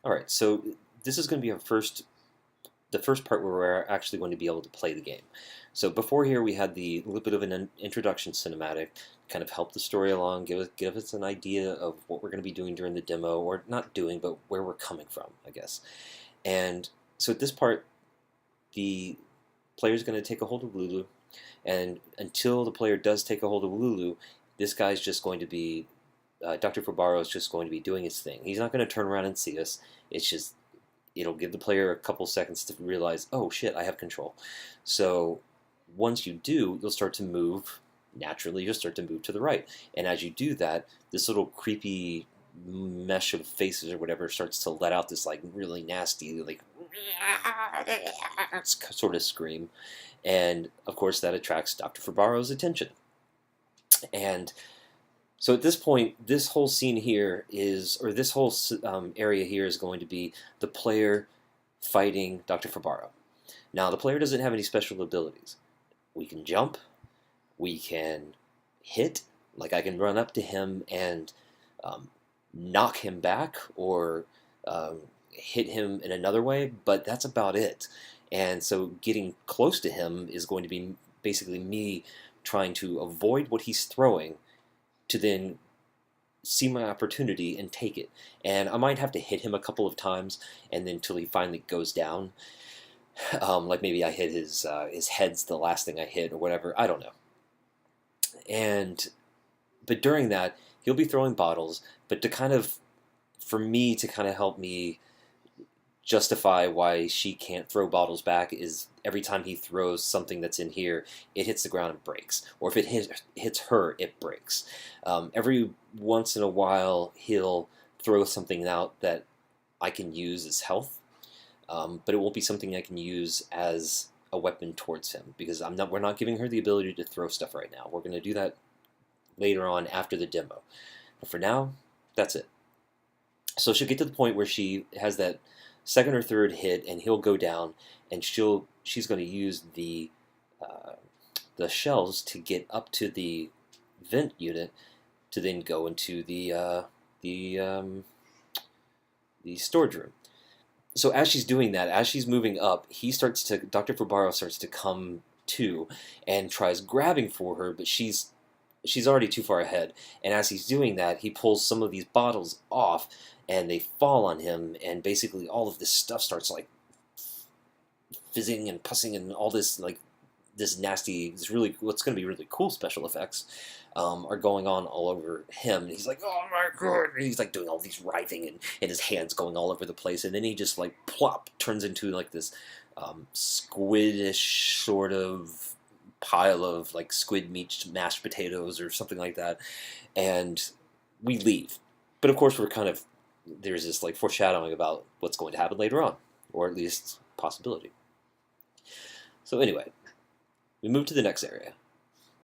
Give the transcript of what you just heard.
All right, so this is going to be the first part where we're actually going to be able to play the game. So before here, we had the little bit of an introduction cinematic, kind of help the story along, give us an idea of what we're going to be doing during the demo, or not doing, but where we're coming from, I guess. And so at this part, the player is going to take a hold of Lulu, and until the player does take a hold of Lulu, this guy's just going to be Dr. Fubaro is just going to be doing his thing. He's not going to turn around and see us. It's just it'll give the player a couple seconds to realize, oh shit, I have control. So once you do, you'll start to move naturally. You'll start to move to the right, and as you do that, this little creepy mesh of faces or whatever starts to let out this like really nasty like sort of scream, and of course that attracts Dr. Fubaro's attention. And so at this point, this whole scene here is, or this whole area here is going to be the player fighting Dr. Fabaro. Now, the player doesn't have any special abilities. We can jump, we can hit, like I can run up to him and um, knock him back or hit him in another way, but that's about it. And so getting close to him is going to be basically me trying to avoid what he's throwing to then see my opportunity and take it. And I might have to hit him a couple of times, and then until he finally goes down. Like maybe I hit his head's the last thing I hit or whatever. I don't know. And but during that, he'll be throwing bottles. But to kind of for me to kind of help me justify why she can't throw bottles back is every time he throws something that's in here, it hits the ground and breaks. Or if it hits her, it breaks. Every once in a while, he'll throw something out that I can use as health, but it won't be something I can use as a weapon towards him because we're not giving her the ability to throw stuff right now. We're going to do that later on after the demo. But for now, that's it. So she'll get to the point where she has that second or third hit, and he'll go down, and she's going to use uh, the shells to get up to the vent unit to then go into the the storage room. So as she's doing that, as she's moving up, Dr. Fubaro starts to come to and tries grabbing for her, but she's already too far ahead. And as he's doing that, he pulls some of these bottles off, and they fall on him, and basically all of this stuff starts like fizzing and pussing and all this like this nasty, this really what's going to be really cool special effects are going on all over him. And he's like, oh my god! And he's like doing all these writhing and his hands going all over the place, and then he just like plop turns into like this squidish sort of pile of like squid meat mashed potatoes or something like that, and we leave. But of course, there's this like foreshadowing about what's going to happen later on, or at least possibility. So anyway, we move to the next area.